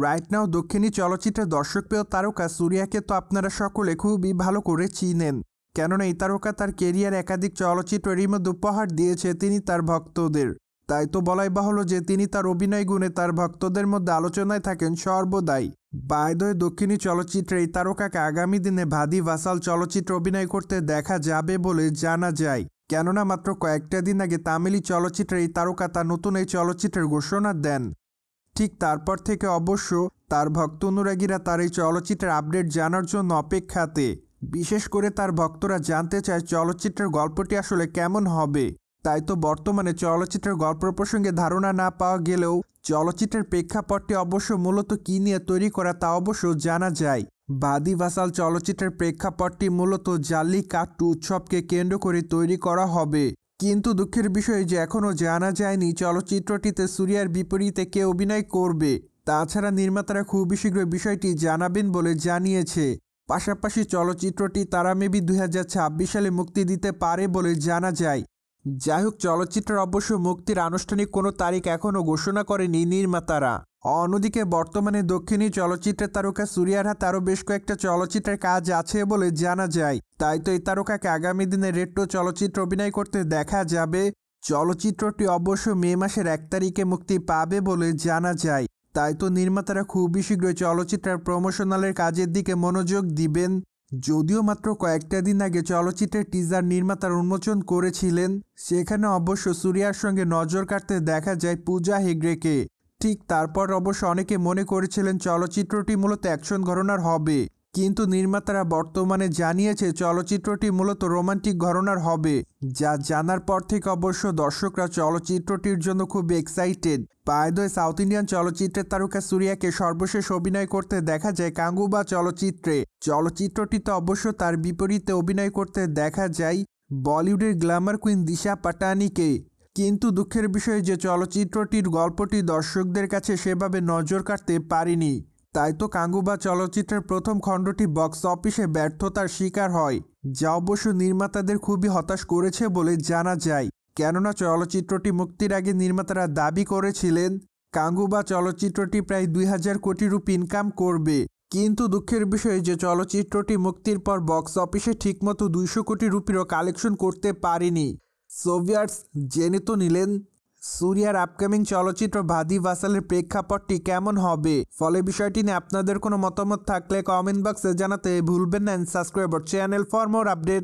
Right now দক্ষিণী চলচ্চিত্রের দর্শকপ্রিয় তারকা সুরিয়াকে তো আপনারা সকলে খুবই ভালো করে চিনেন, কেননা এই তারকা তার কেরিয়ার একাধিক চলচ্চিত্রের মধ্যে উপহার দিয়েছে তিনি তার ভক্তদের। তাই তো বলাই বাহুল্য যে তিনি তার অভিনয় গুণে তার ভক্তদের মধ্যে আলোচনায় থাকেন সর্বদাই। বাই দ্য ওয়ে, দক্ষিণী চলচ্চিত্রে এই তারকাকে আগামী দিনে ভাদি ভাসাল চলচ্চিত্রে অভিনয় করতে দেখা যাবে বলে জানা যায়, কেননা মাত্র কয়েকটা দিন আগে তামিলি চলচ্চিত্রে এই তারকা তার নতুন এই চলচ্চিত্রের ঘোষণা দেন। ঠিক তারপর থেকে অবশ্য তার ভক্ত অনুরাগীরা তার এই চলচ্চিত্রের আপডেট জানার জন্য অপেক্ষাতে। বিশেষ করে তার ভক্তরা জানতে চায় চলচ্চিত্রের গল্পটি আসলে কেমন হবে। তাই তো বর্তমানে চলচ্চিত্রের গল্প প্রসঙ্গে ধারণা না পাওয়া গেলেও চলচ্চিত্রের প্রেক্ষাপটটি অবশ্য মূলত কী নিয়ে তৈরি করা তা অবশ্য জানা যায়। ভাদি ভাসাল চলচ্চিত্রের প্রেক্ষাপটটি মূলত জাল্লিকাট্টু উৎসবকে কেন্দ্র করে তৈরি করা হবে। কিন্তু দুঃখের বিষয় যে এখনও জানা যায়নি চলচ্চিত্রটিতে সুরিয়ার বিপরীতে কে অভিনয় করবে। তাছাড়া নির্মাতারা খুবই শীঘ্রই বিষয়টি জানাবেন বলে জানিয়েছে। পাশাপাশি চলচ্চিত্রটি তারা মেবি 2026 সালে মুক্তি দিতে পারে বলে জানা যায়। যাই হোক, চলচ্চিত্রের অবশ্য মুক্তির আনুষ্ঠানিক কোনো তারিখ এখনও ঘোষণা করেনি নির্মাতারা। অন্যদিকে বর্তমানে দক্ষিণী চলচ্চিত্রের তারকা সুরিয়ার হাতে আরও বেশ কয়েকটা চলচ্চিত্রের কাজ আছে বলে জানা যায়। তাই তো এই তারকাকে আগামী দিনে রেট্রো চলচ্চিত্র অভিনয় করতে দেখা যাবে। চলচ্চিত্রটি অবশ্য মে মাসের 1 তারিখে মুক্তি পাবে বলে জানা যায়। তাই তো নির্মাতারা খুবই শীঘ্রই চলচ্চিত্রের প্রমোশনালের কাজের দিকে মনোযোগ দিবেন। যদিও মাত্র কয়েকটা দিন আগে চলচ্চিত্রের টিজার নির্মাতারা উন্মোচন করেছিলেন, সেখানে অবশ্য সুরিয়ার সঙ্গে নজর কাটতে দেখা যায় পূজা হেগড়েকে। ঠিক তারপর অবশ্য অনেকে মনে করেছিলেন চলচ্চিত্রটি মূলত অ্যাকশন ঘরানার হবে, কিন্তু নির্মাতারা বর্তমানে জানিয়েছে চলচ্চিত্রটি মূলত রোমান্টিক ঘরানার হবে, যা জানার পর থেকে অবশ্য দর্শকরা চলচ্চিত্রটির জন্য খুব excited. By the way, South Indian চলচ্চিত্রের তারকা সুরিয়াকে সর্বশেষ অভিনয় করতে দেখা যায় কাঙ্গুবা চলচ্চিত্রে। চলচ্চিত্রটিতে অবশ্য তার বিপরীতে অভিনয় করতে দেখা যায় বলিউডের গ্ল্যামার কুইন দিশা পাটানিকে। কিন্তু দুঃখের বিষয় যে চলচ্চিত্রটির গল্পটি দর্শকদের কাছে সেভাবে নজর কাটতে পারেনি। তাই তো কাঙ্গুবা চলচ্চিত্রের প্রথম খণ্ডটি বক্স অফিসে ব্যর্থতার শিকার হয়, যা অবশ্য নির্মাতাদের খুবই হতাশ করেছে বলে জানা যায়। কেননা চলচ্চিত্রটি মুক্তির আগে নির্মাতারা দাবি করেছিলেন কাঙ্গুবা চলচ্চিত্রটি প্রায় 2000 কোটি রুপি ইনকাম করবে। কিন্তু দুঃখের বিষয় যে চলচ্চিত্রটি মুক্তির পর বক্স অফিসে ঠিকমতো 200 কোটি রুপিরও কালেকশন করতে পারেনি। সোভিয়ার্স, জেনে তো নিলেন সুরিয়ার আপকামিং চলচ্চিত্র ভাদি ভাসালের প্রেক্ষাপটটি কেমন হবে। ফলে বিষয়টি নিয়ে আপনাদের কোনো মতামত থাকলে কমেন্ট বক্সে জানাতে ভুলবেন না। Subscribe our channel for more update.